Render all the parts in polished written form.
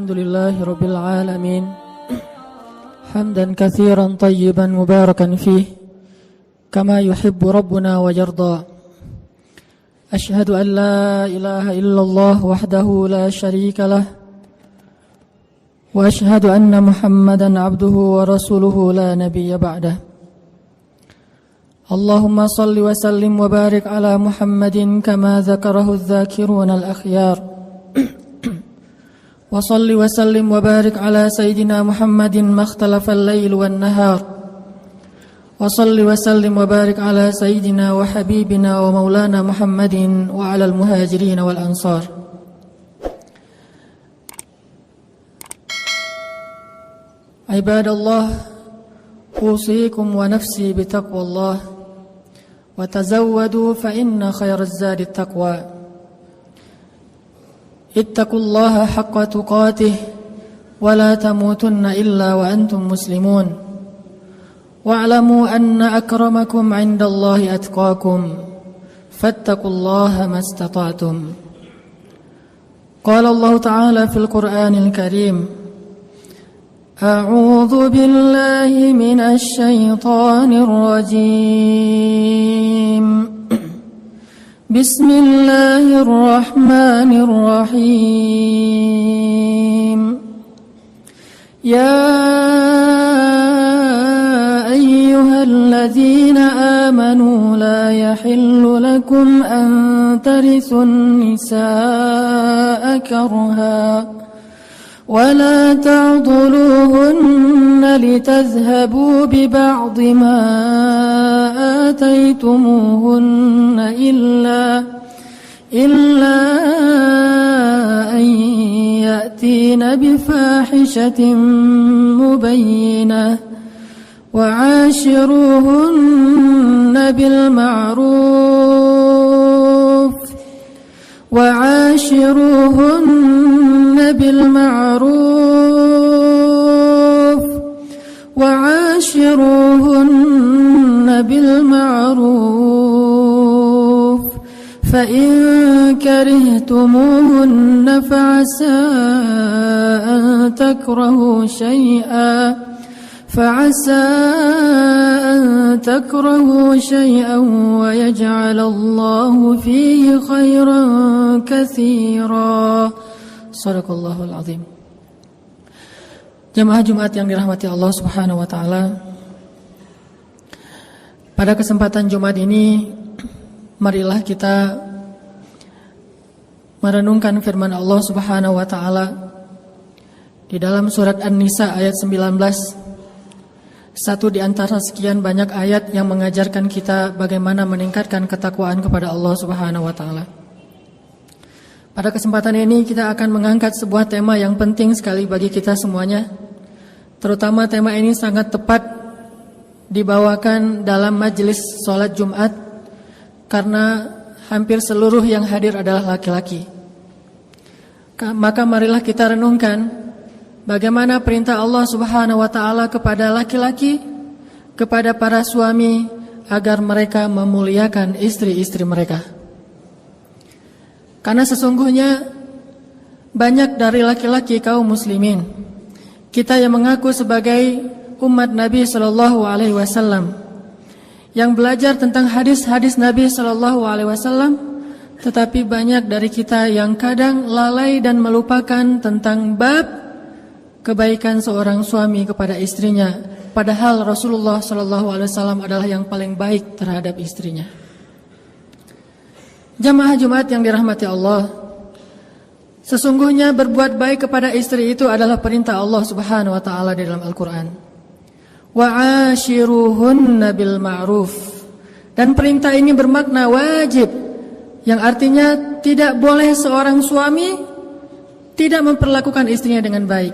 الحمد لله رب العالمين حمدا كثيرا طيبا مباركا فيه كما يحب ربنا ويرضى أشهد أن لا إله إلا الله وحده لا شريك له وأشهد أن محمدا عبده ورسوله لا نبي بعده اللهم صل وسلم وبارك على محمد كما ذكره الذاكرون الأخيار وصل وسلم وبارك على سيدنا محمد ما اختلف الليل والنهار وصل وسلم وبارك على سيدنا وحبيبنا ومولانا محمد وعلى المهاجرين والأنصار عباد الله أوصيكم ونفسي بتقوى الله وتزودوا فإن خير الزاد التقوى اتقوا الله حق تقاته ولا تموتن إلا وأنتم مسلمون واعلموا أن أكرمكم عند الله أتقاكم فاتقوا الله ما استطعتم قال الله تعالى في القرآن الكريم أعوذ بالله من الشيطان الرجيم بسم الله الرحمن الرحيم يا أيها الذين آمنوا لا يحل لكم أن ترثوا النساء كرها ولا تعضلوهن لتذهبوا ببعض ما آتيتموهن إلا أن يأتين بفاحشة مبينة وعاشروهن بالمعروف فإن كرهتموهن فعسى أن تكرهوا شيئا ويجعل الله فيه خيرا كثيرا صدق الله العظيم. Jamaah Jumat yang dirahmati Allah Subhanahu wa taala. Pada kesempatan Jumat ini marilah kita merenungkan firman Allah Subhanahu wa taala di dalam surat An-Nisa ayat 19. Satu di antara sekian banyak ayat yang mengajarkan kita bagaimana meningkatkan ketakwaan kepada Allah Subhanahu wa taala. Pada kesempatan ini kita akan mengangkat sebuah tema yang penting sekali bagi kita semuanya. Terutama tema ini sangat tepat dibawakan dalam majelis sholat Jumat karena hampir seluruh yang hadir adalah laki-laki. Maka marilah kita renungkan bagaimana perintah Allah Subhanahu wa taala kepada laki-laki, kepada para suami agar mereka memuliakan istri-istri mereka. Karena sesungguhnya banyak dari laki-laki kaum muslimin, kita yang mengaku sebagai umat Nabi sallallahu alaihi wasallam, yang belajar tentang hadis-hadis Nabi sallallahu alaihi wasallam, tetapi banyak dari kita yang kadang lalai dan melupakan tentang bab kebaikan seorang suami kepada istrinya, padahal Rasulullah sallallahu alaihi wasallam adalah yang paling baik terhadap istrinya. Jamaah Jumat yang dirahmati Allah, sesungguhnya berbuat baik kepada istri itu adalah perintah Allah Subhanahu wa taala di dalam Al-Qur'an. Wa'ashiruhunna bil ma'ruf. Dan perintah ini bermakna wajib, yang artinya tidak boleh seorang suami tidak memperlakukan istrinya dengan baik.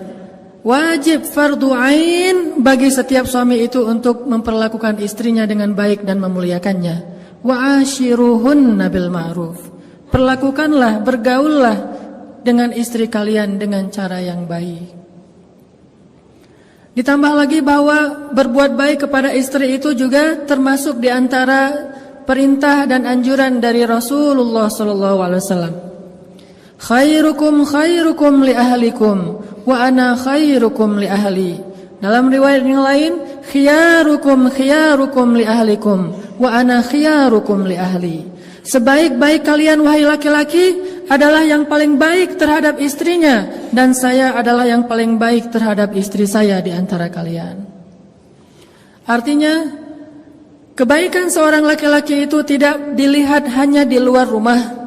Wajib fardu ain bagi setiap suami itu untuk memperlakukan istrinya dengan baik dan memuliakannya. Wa'ashiruhunna bil ma'ruf. Perlakukanlah, bergaullah dengan istri kalian dengan cara yang baik. Ditambah lagi bahwa berbuat baik kepada istri itu juga termasuk di antara perintah dan anjuran dari Rasulullah sallallahu alaihi wasallam. Khairukum khairukum li ahlikum wa ana khairukum li ahli. Dalam riwayat yang lain, khiyarukum li ahlikum wa ana khiyarukum li ahli. Sebaik-baik kalian wahai laki-laki adalah yang paling baik terhadap istrinya, dan saya adalah yang paling baik terhadap istri saya di antara kalian. Artinya, kebaikan seorang laki-laki itu tidak dilihat hanya di luar rumah.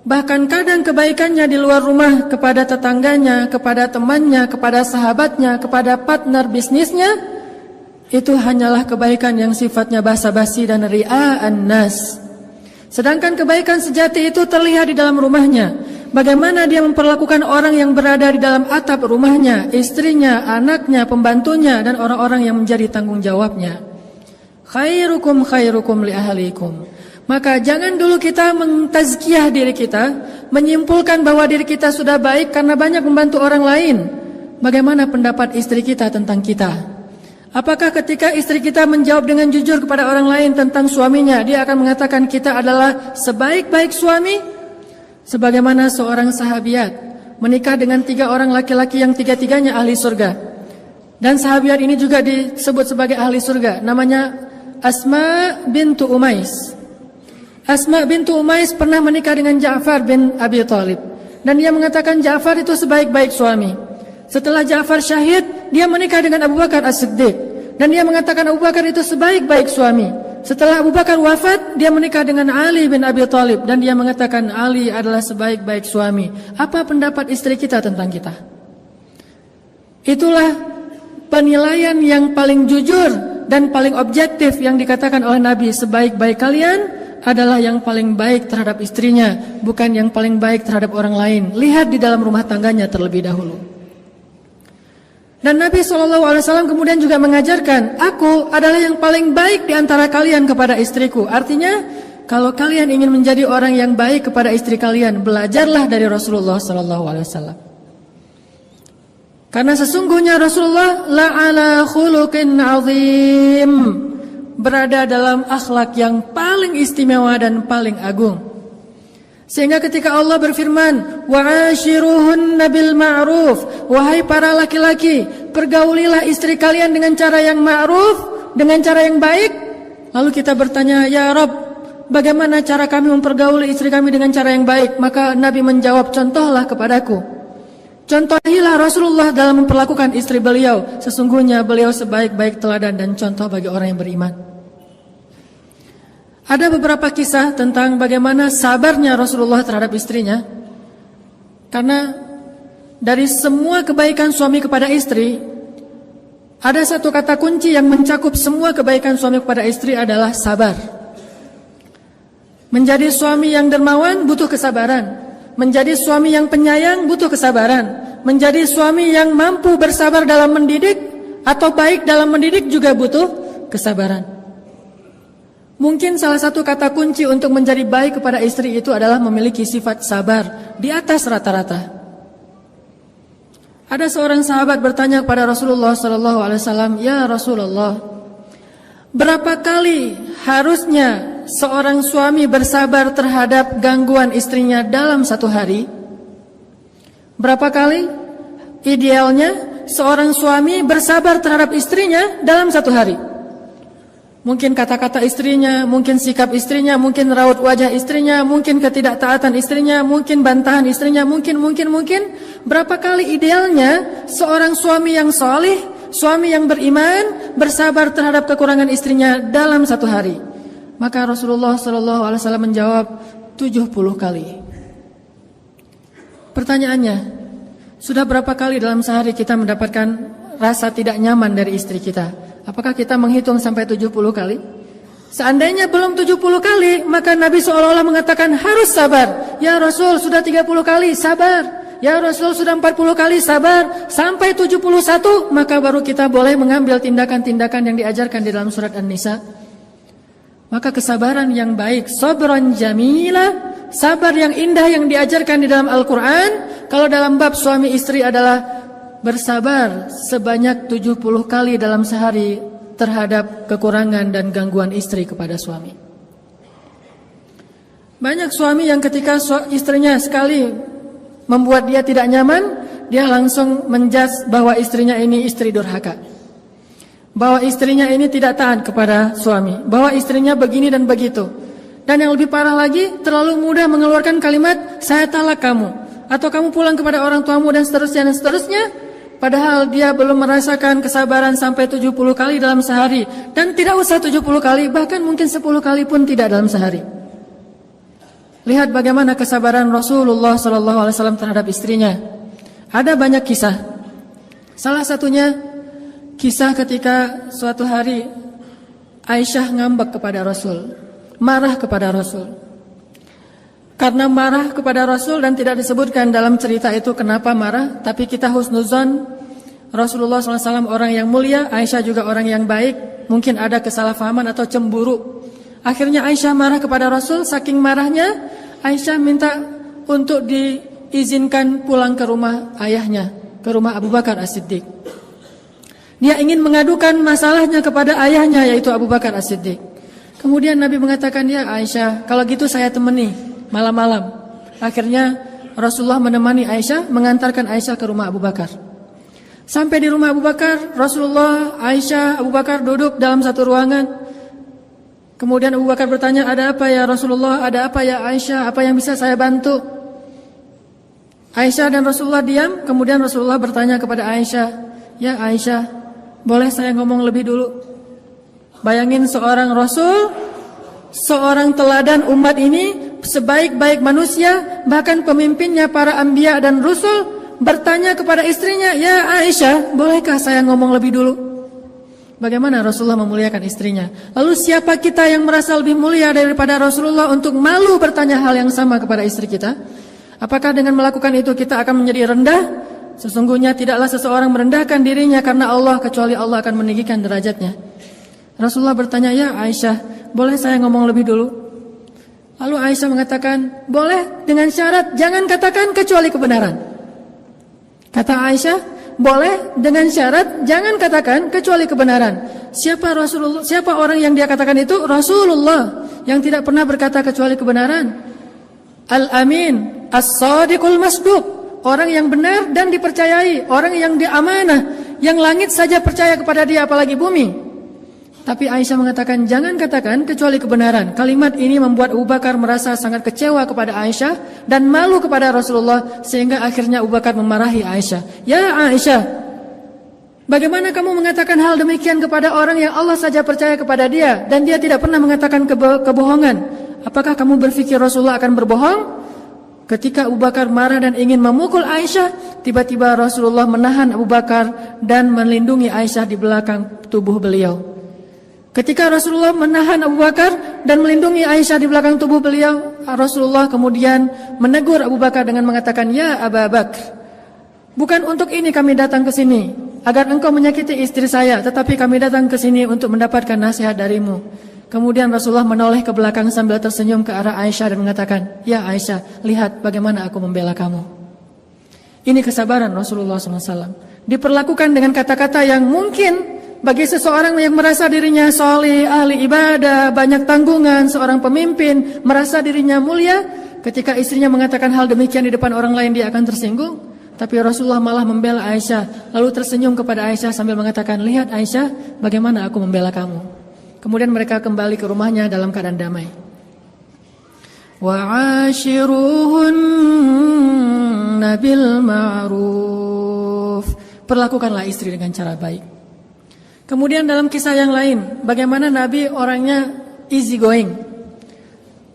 Bahkan kadang kebaikannya di luar rumah kepada tetangganya, kepada temannya, kepada sahabatnya, kepada partner bisnisnya, itu hanyalah kebaikan yang sifatnya basa-basi dan ria'an nas. Sedangkan kebaikan sejati itu terlihat di dalam rumahnya. Bagaimana dia memperlakukan orang yang berada di dalam atap rumahnya, istrinya, anaknya, pembantunya, dan orang-orang yang menjadi tanggung jawabnya. Khairukum li ahlikum. Maka jangan dulu kita mentazkiyah diri kita, menyimpulkan bahwa diri kita sudah baik karena banyak membantu orang lain. Bagaimana pendapat istri kita tentang kita? Apakah ketika istri kita menjawab dengan jujur kepada orang lain tentang suaminya, dia akan mengatakan kita adalah sebaik-baik suami? Sebagaimana seorang sahabiat menikah dengan 3 orang laki-laki yang 3-tiganya ahli surga. Dan sahabiat ini juga disebut sebagai ahli surga. Namanya Asma bintu Umais. Asma bintu Umais pernah menikah dengan Ja'far bin Abi Thalib, dan dia mengatakan Ja'far itu sebaik-baik suami. Setelah Ja'far syahid, dia menikah dengan Abu Bakar As-Siddiq, dan dia mengatakan Abu Bakar itu sebaik-baik suami. Setelah Abu Bakar wafat, dia menikah dengan Ali bin Abi Thalib, dan dia mengatakan Ali adalah sebaik-baik suami. Apa pendapat istri kita tentang kita? Itulah penilaian yang paling jujur dan paling objektif yang dikatakan oleh Nabi. Sebaik-baik kalian adalah yang paling baik terhadap istrinya, bukan yang paling baik terhadap orang lain. Lihat di dalam rumah tangganya terlebih dahulu. Dan Nabi SAW kemudian juga mengajarkan, aku adalah yang paling baik di antara kalian kepada istriku. Artinya, kalau kalian ingin menjadi orang yang baik kepada istri kalian, belajarlah dari Rasulullah SAW. Karena sesungguhnya Rasulullah la'ala khuluqin azim, berada dalam akhlak yang paling istimewa dan paling agung. Sehingga ketika Allah berfirman, wa'ashiruhunna bil ma'ruf, wahai para laki-laki, pergaulilah istri kalian dengan cara yang ma'ruf, dengan cara yang baik. Lalu kita bertanya, ya Rabb, bagaimana cara kami mempergauli istri kami dengan cara yang baik? Maka Nabi menjawab, contohlah kepadaku. Contohilah Rasulullah dalam memperlakukan istri beliau. Sesungguhnya beliau sebaik-baik teladan dan contoh bagi orang yang beriman. Ada beberapa kisah tentang bagaimana sabarnya Rasulullah terhadap istrinya. Karena dari semua kebaikan suami kepada istri, ada satu kata kunci yang mencakup semua kebaikan suami kepada istri adalah sabar. Menjadi suami yang dermawan butuh kesabaran. Menjadi suami yang penyayang butuh kesabaran. Menjadi suami yang mampu bersabar dalam mendidik atau baik dalam mendidik juga butuh kesabaran. Mungkin salah satu kata kunci untuk menjadi baik kepada istri itu adalah memiliki sifat sabar di atas rata-rata. Ada seorang sahabat bertanya kepada Rasulullah SAW, ya Rasulullah, berapa kali harusnya seorang suami bersabar terhadap gangguan istrinya dalam satu hari? Berapa kali idealnya seorang suami bersabar terhadap istrinya dalam satu hari? Mungkin kata-kata istrinya, mungkin sikap istrinya, mungkin raut wajah istrinya, mungkin ketidaktaatan istrinya, mungkin bantahan istrinya, mungkin. Berapa kali idealnya seorang suami yang saleh, suami yang beriman, bersabar terhadap kekurangan istrinya dalam satu hari? Maka Rasulullah SAW menjawab 70 kali. Pertanyaannya, sudah berapa kali dalam sehari kita mendapatkan rasa tidak nyaman dari istri kita? Apakah kita menghitung sampai 70 kali? Seandainya belum 70 kali, maka Nabi seolah-olah mengatakan harus sabar. Ya Rasul, sudah 30 kali, sabar. Ya Rasul, sudah 40 kali, sabar. Sampai 71, maka baru kita boleh mengambil tindakan-tindakan yang diajarkan di dalam surat An-Nisa. Maka kesabaran yang baik, sabran jamila, sabar yang indah yang diajarkan di dalam Al-Quran, kalau dalam bab suami istri adalah bersabar sebanyak 70 kali dalam sehari terhadap kekurangan dan gangguan istri kepada suami. Banyak suami yang ketika istrinya sekali membuat dia tidak nyaman, dia langsung menjudge bahwa istrinya ini istri durhaka, bahwa istrinya ini tidak taat kepada suami, bahwa istrinya begini dan begitu. Dan yang lebih parah lagi, terlalu mudah mengeluarkan kalimat saya talak kamu, atau kamu pulang kepada orang tuamu, dan seterusnya. Padahal dia belum merasakan kesabaran sampai 70 kali dalam sehari. Dan tidak usah 70 kali, bahkan mungkin 10 kali pun tidak dalam sehari. Lihat bagaimana kesabaran Rasulullah SAW terhadap istrinya. Ada banyak kisah. Salah satunya kisah ketika suatu hari Aisyah ngambek kepada Rasul, marah kepada Rasul. Karena marah kepada Rasul, dan tidak disebutkan dalam cerita itu kenapa marah, tapi kita husnuzon, Rasulullah SAW orang yang mulia, Aisyah juga orang yang baik, mungkin ada kesalahpahaman atau cemburu. Akhirnya Aisyah marah kepada Rasul, saking marahnya Aisyah minta untuk diizinkan pulang ke rumah ayahnya, ke rumah Abu Bakar As-Siddiq. Dia ingin mengadukan masalahnya kepada ayahnya, yaitu Abu Bakar As-Siddiq. Kemudian Nabi mengatakan, ya Aisyah, kalau gitu saya temani malam-malam. Akhirnya Rasulullah menemani Aisyah, mengantarkan Aisyah ke rumah Abu Bakar. Sampai di rumah Abu Bakar, Rasulullah, Aisyah, Abu Bakar duduk dalam satu ruangan. Kemudian Abu Bakar bertanya, ada apa ya Rasulullah, ada apa ya Aisyah, apa yang bisa saya bantu? Aisyah dan Rasulullah diam. Kemudian Rasulullah bertanya kepada Aisyah, ya Aisyah, boleh saya ngomong lebih dulu? Bayangin seorang Rasul, seorang teladan umat ini, sebaik-baik manusia, bahkan pemimpinnya para anbiya dan rusul, bertanya kepada istrinya, ya Aisyah, bolehkah saya ngomong lebih dulu? Bagaimana Rasulullah memuliakan istrinya? Lalu siapa kita yang merasa lebih mulia daripada Rasulullah untuk malu bertanya hal yang sama kepada istri kita? Apakah dengan melakukan itu kita akan menjadi rendah? Sesungguhnya tidaklah seseorang merendahkan dirinya karena Allah, kecuali Allah akan meninggikan derajatnya. Rasulullah bertanya, ya Aisyah, boleh saya ngomong lebih dulu? Lalu Aisyah mengatakan, boleh, dengan syarat jangan katakan kecuali kebenaran. Kata Aisyah, boleh, dengan syarat jangan katakan kecuali kebenaran. Siapa Rasulullah? Siapa orang yang dia katakan itu? Rasulullah, yang tidak pernah berkata kecuali kebenaran. Al-Amin, As-Sadiqul Masduq, orang yang benar dan dipercayai, orang yang diamanah, yang langit saja percaya kepada dia, apalagi bumi. Tapi Aisyah mengatakan, jangan katakan kecuali kebenaran. Kalimat ini membuat Abu Bakar merasa sangat kecewa kepada Aisyah dan malu kepada Rasulullah, sehingga akhirnya Abu Bakar memarahi Aisyah. Ya Aisyah, bagaimana kamu mengatakan hal demikian kepada orang yang Allah saja percaya kepada dia, dan dia tidak pernah mengatakan kebohongan? Apakah kamu berpikir Rasulullah akan berbohong? Ketika Abu Bakar marah dan ingin memukul Aisyah, tiba-tiba Rasulullah menahan Abu Bakar dan melindungi Aisyah di belakang tubuh beliau. Ketika Rasulullah menahan Abu Bakar dan melindungi Aisyah di belakang tubuh beliau, Rasulullah kemudian menegur Abu Bakar dengan mengatakan, ya Abu Bakar, bukan untuk ini kami datang ke sini, agar engkau menyakiti istri saya, tetapi kami datang ke sini untuk mendapatkan nasihat darimu. Kemudian Rasulullah menoleh ke belakang sambil tersenyum ke arah Aisyah dan mengatakan, ya Aisyah, lihat bagaimana aku membela kamu. Ini kesabaran Rasulullah SAW. Diperlakukan dengan kata-kata yang mungkin bagi seseorang yang merasa dirinya soleh, ahli ibadah, banyak tanggungan, seorang pemimpin, merasa dirinya mulia, ketika istrinya mengatakan hal demikian di depan orang lain, dia akan tersinggung. Tapi Rasulullah malah membela Aisyah, lalu tersenyum kepada Aisyah sambil mengatakan, lihat Aisyah, bagaimana aku membela kamu. Kemudian mereka kembali ke rumahnya dalam keadaan damai. Wa'ashiruhunna bil ma'ruf. Perlakukanlah istri dengan cara baik. Kemudian dalam kisah yang lain, bagaimana Nabi orangnya easy going,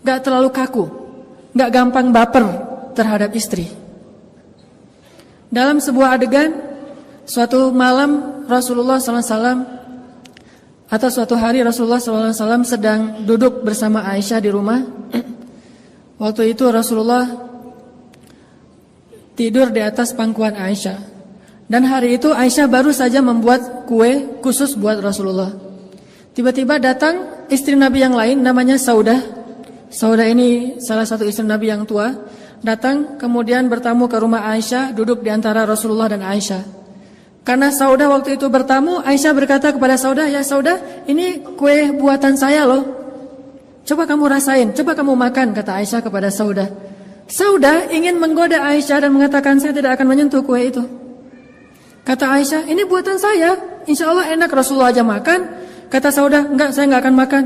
gak terlalu kaku, gak gampang baper terhadap istri. Dalam sebuah adegan, suatu malam Rasulullah SAW, atau suatu hari Rasulullah SAW sedang duduk bersama Aisyah di rumah. Waktu itu Rasulullah tidur di atas pangkuan Aisyah. Dan hari itu Aisyah baru saja membuat kue khusus buat Rasulullah. Tiba-tiba datang istri Nabi yang lain, namanya Saudah. Saudah ini salah satu istri Nabi yang tua. Datang kemudian bertamu ke rumah Aisyah, duduk di antara Rasulullah dan Aisyah. Karena Saudah waktu itu bertamu, Aisyah berkata kepada Saudah, ya Saudah, ini kue buatan saya loh. Coba kamu rasain, coba kamu makan, kata Aisyah kepada Saudah. Saudah ingin menggoda Aisyah dan mengatakan, saya tidak akan menyentuh kue itu. Kata Aisyah, ini buatan saya, insya Allah enak, Rasulullah aja makan. Kata Saudah, enggak, saya enggak akan makan.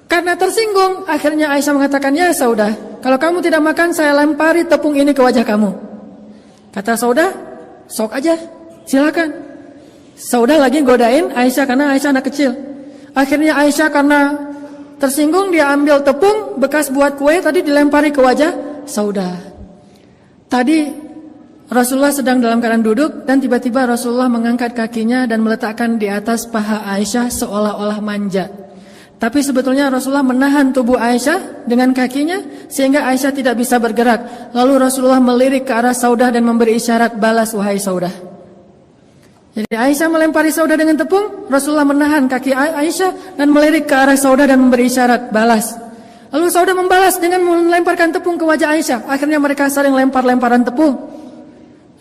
Karena tersinggung, akhirnya Aisyah mengatakan, ya Saudah, kalau kamu tidak makan, saya lempari tepung ini ke wajah kamu. Kata Saudah, sok aja, silakan. Saudah lagi godain Aisyah karena Aisyah anak kecil. Akhirnya Aisyah karena tersinggung, dia ambil tepung bekas buat kue tadi dilempari ke wajah Saudah. Tadi Rasulullah sedang dalam keadaan duduk dan tiba-tiba Rasulullah mengangkat kakinya dan meletakkan di atas paha Aisyah seolah-olah manja. Tapi sebetulnya Rasulullah menahan tubuh Aisyah dengan kakinya sehingga Aisyah tidak bisa bergerak. Lalu Rasulullah melirik ke arah Saudah dan memberi isyarat, balas wahai Saudah. Jadi Aisyah melempari Saudah dengan tepung, Rasulullah menahan kaki Aisyah dan melirik ke arah Saudah dan memberi isyarat, balas. Lalu Saudah membalas dengan melemparkan tepung ke wajah Aisyah. Akhirnya mereka saling lempar-lemparan tepung.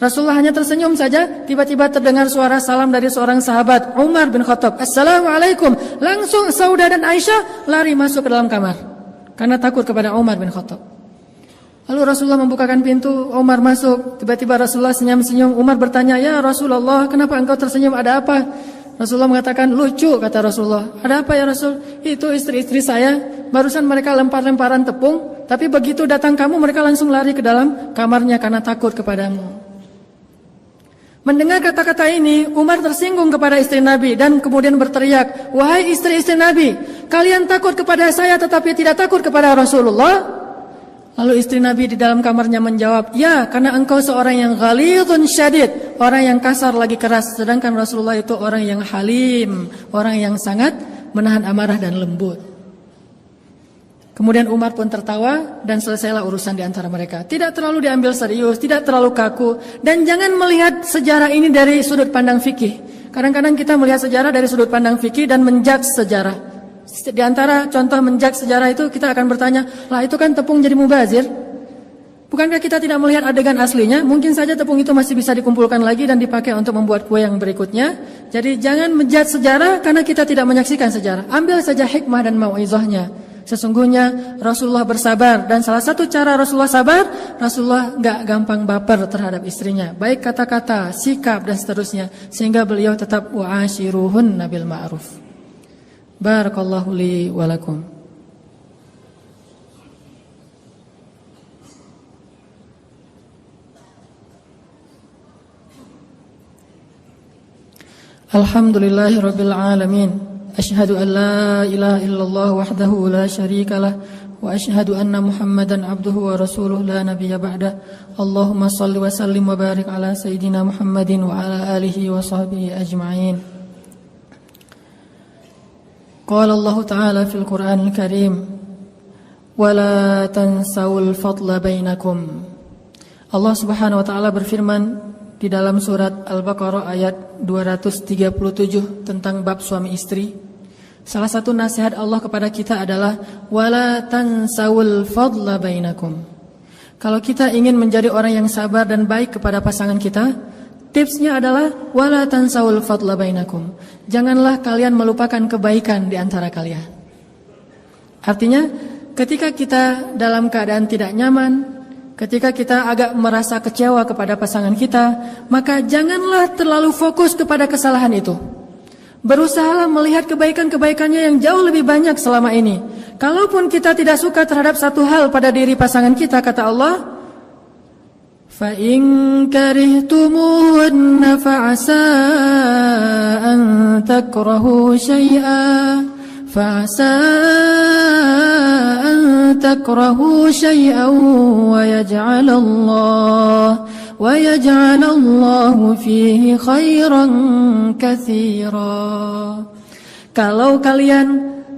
Rasulullah hanya tersenyum saja, tiba-tiba terdengar suara salam dari seorang sahabat, Umar bin Khattab. Assalamualaikum. Langsung Saudah dan Aisyah lari masuk ke dalam kamar karena takut kepada Umar bin Khattab. Lalu Rasulullah membukakan pintu, Umar masuk. Tiba-tiba Rasulullah senyum-senyum. Umar bertanya, ya Rasulullah, kenapa engkau tersenyum, ada apa? Rasulullah mengatakan, lucu, kata Rasulullah. Ada apa ya Rasul? Itu istri-istri saya, barusan mereka lempar-lemparan tepung, tapi begitu datang kamu mereka langsung lari ke dalam kamarnya karena takut kepadamu. Mendengar kata-kata ini, Umar tersinggung kepada istri Nabi dan kemudian berteriak, wahai istri-istri Nabi, kalian takut kepada saya tetapi tidak takut kepada Rasulullah? Lalu istri Nabi di dalam kamarnya menjawab, ya, karena engkau seorang yang ghalidhun syadid, orang yang kasar lagi keras, sedangkan Rasulullah itu orang yang halim, orang yang sangat menahan amarah dan lembut. Kemudian Umar pun tertawa dan selesailah urusan di antara mereka. Tidak terlalu diambil serius, tidak terlalu kaku. Dan jangan melihat sejarah ini dari sudut pandang fikih. Kadang-kadang kita melihat sejarah dari sudut pandang fikih dan menjudge sejarah. Di antara contoh menjudge sejarah itu kita akan bertanya, lah itu kan tepung jadi mubazir. Bukankah kita tidak melihat adegan aslinya? Mungkin saja tepung itu masih bisa dikumpulkan lagi dan dipakai untuk membuat kue yang berikutnya. Jadi jangan menjudge sejarah karena kita tidak menyaksikan sejarah. Ambil saja hikmah dan mau'izahnya. Sesungguhnya Rasulullah bersabar dan salah satu cara Rasulullah sabar, Rasulullah enggak gampang baper terhadap istrinya, baik kata-kata, sikap dan seterusnya, sehingga beliau tetap wa'ashiruhunna bil ma'ruf. Barakallahu li wa lakum. Alhamdulillahirabbil alamin. أشهد أن لا إله إلا الله وحده لا شريك له وأشهد أن محمدا عبده ورسوله لا نبي بعده اللهم صل وسلم وبارك على سيدنا محمد وعلى آله وصحبه أجمعين قال الله تعالى في القرآن الكريم ولا تنسوا الفضل بينكم. Allah Subhanahu wa taala berfirman di dalam surat Al-Baqarah ayat 237 tentang bab suami istri. Salah satu nasihat Allah kepada kita adalah wala tansawul fadla bainakum. Kalau kita ingin menjadi orang yang sabar dan baik kepada pasangan kita, tipsnya adalah wala tansawul fadla bainakum. Janganlah kalian melupakan kebaikan di antara kalian. Artinya, ketika kita dalam keadaan tidak nyaman, ketika kita agak merasa kecewa kepada pasangan kita, maka janganlah terlalu fokus kepada kesalahan itu. Berusahalah melihat kebaikan-kebaikannya yang jauh lebih banyak selama ini. Kalaupun kita tidak suka terhadap satu hal pada diri pasangan kita, kata Allah, fa in karihtumuhunna fa'asa an takrahu syai'an فَعَسَىٰ أَن تَكْرَهُوا شَيْئًا وَيَجْعَلَ اللَّهُ فِيهِ خَيْرًا كَثِيرًا. Kalau kalian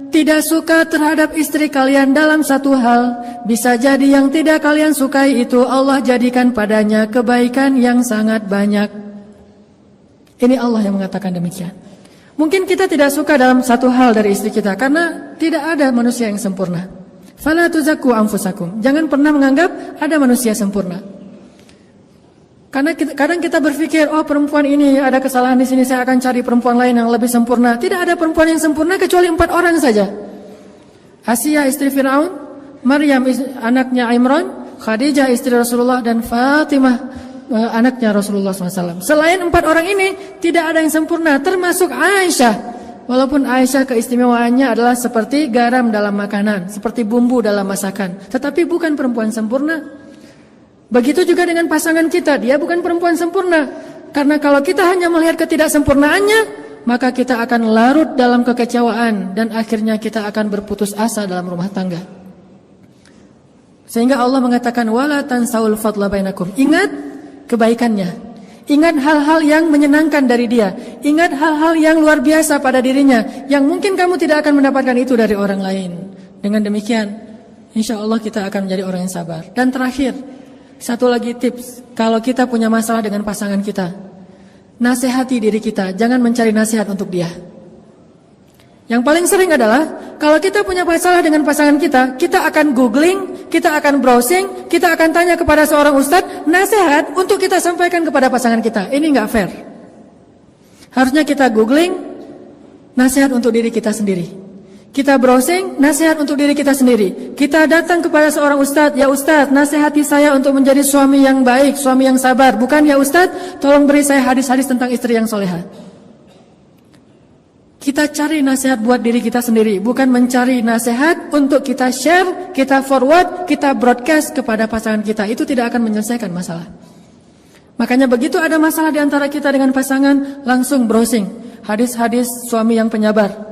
tidak suka terhadap istri kalian dalam satu hal, bisa jadi yang tidak kalian sukai itu Allah jadikan padanya kebaikan yang sangat banyak. Ini Allah yang mengatakan demikian. Mungkin kita tidak suka dalam satu hal dari istri kita karena tidak ada manusia yang sempurna. Fala tuzakku anfusakum. Jangan pernah menganggap ada manusia sempurna. Karena kadang kita berpikir, oh perempuan ini ada kesalahan di sini, saya akan cari perempuan lain yang lebih sempurna. Tidak ada perempuan yang sempurna kecuali 4 orang saja. Asia istri Fir'aun, Maryam anaknya Imran, Khadijah istri Rasulullah, dan Fatimah anaknya Rasulullah SAW. Selain 4 orang ini, tidak ada yang sempurna, termasuk Aisyah. Walaupun Aisyah keistimewaannya adalah seperti garam dalam makanan, seperti bumbu dalam masakan, tetapi bukan perempuan sempurna. Begitu juga dengan pasangan kita, dia bukan perempuan sempurna. Karena kalau kita hanya melihat ketidaksempurnaannya, maka kita akan larut dalam kekecewaan dan akhirnya kita akan berputus asa dalam rumah tangga. Sehingga Allah mengatakan wala tansaul fadla bainakum. Ingat kebaikannya. Ingat hal-hal yang menyenangkan dari dia. Ingat hal-hal yang luar biasa pada dirinya, yang mungkin kamu tidak akan mendapatkan itu dari orang lain. Dengan demikian, insya Allah kita akan menjadi orang yang sabar. Dan terakhir, satu lagi tips. Kalau kita punya masalah dengan pasangan kita, nasihati diri kita, jangan mencari nasihat untuk dia. Yang paling sering adalah, kalau kita punya masalah dengan pasangan kita, kita akan googling, kita akan browsing, kita akan tanya kepada seorang ustadz, nasihat untuk kita sampaikan kepada pasangan kita. Ini nggak fair. Harusnya kita googling, nasihat untuk diri kita sendiri. Kita browsing, nasihat untuk diri kita sendiri. Kita datang kepada seorang ustadz, ya ustadz, nasihati saya untuk menjadi suami yang baik, suami yang sabar. Bukan ya ustadz, tolong beri saya hadis-hadis tentang istri yang solehah. Kita cari nasihat buat diri kita sendiri, bukan mencari nasihat untuk kita share, kita forward, kita broadcast kepada pasangan kita. Itu tidak akan menyelesaikan masalah. Makanya begitu ada masalah di antara kita dengan pasangan, langsung browsing hadis-hadis suami yang penyabar.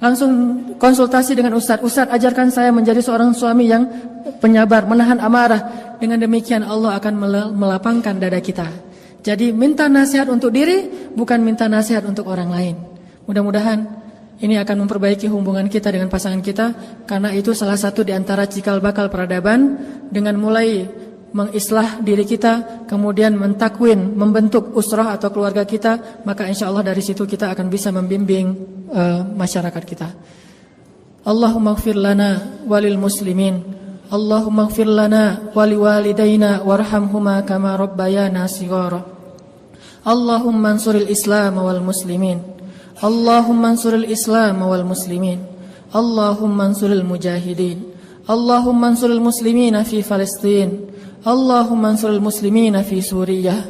Langsung konsultasi dengan ustadz. Ustadz, ajarkan saya menjadi seorang suami yang penyabar, menahan amarah. Dengan demikian Allah akan melapangkan dada kita. Jadi minta nasihat untuk diri, bukan minta nasihat untuk orang lain. Mudah-mudahan ini akan memperbaiki hubungan kita dengan pasangan kita, karena itu salah satu di antara cikal bakal peradaban. Dengan mulai mengislah diri kita, kemudian mentakwin, membentuk usrah atau keluarga kita, maka insya Allah dari situ kita akan bisa membimbing masyarakat kita. Allahumma ighfir lana walil muslimin, Allahumma ighfir lana wali walidayna warhamhuma kama rabbayana shighara. Allahumma ansuril islam wal muslimin, Allahumma ansuril Islam wal muslimin, Allahumma ansuril mujahidin, Allahumma ansuril muslimina fi Palestin, Allahumma ansuril muslimina fi Suriah,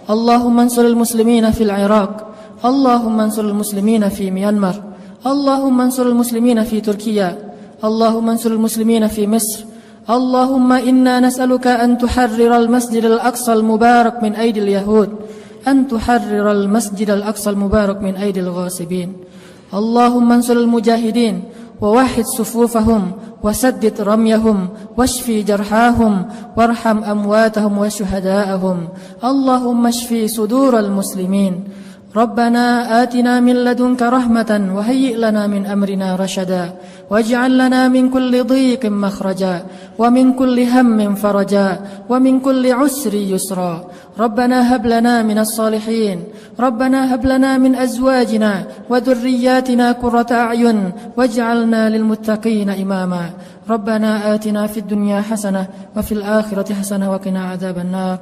Allahumma ansuril muslimina fil Iraq, Allahumma ansuril muslimina fi Myanmar, Allahumma ansuril muslimina fi Turkiya, Allahumma ansuril muslimina fi Misr. Allahumma inna nas'aluka an tuharriral masjidal aqsal mubarak min aidil yahud, أن تحرر المسجد الأقصى المبارك من أيدي الغاصبين. اللهم انصر المجاهدين ووحد صفوفهم وسدد رميهم واشفي جرحاهم وارحم أمواتهم وشهداءهم. اللهم اشفي صدور المسلمين. ربنا آتنا من لدنك رحمة وهيئ لنا من أمرنا رشدا واجعل لنا من كل ضيق مخرجا ومن كل هم فرجا ومن كل عسر يسرا. ربنا هب لنا من الصالحين، ربنا هب لنا من أزواجنا وذرياتنا قرة أعين واجعلنا للمتقين إماما. ربنا آتنا في الدنيا حسنة وفي الآخرة حسنة وقنا عذاب النار.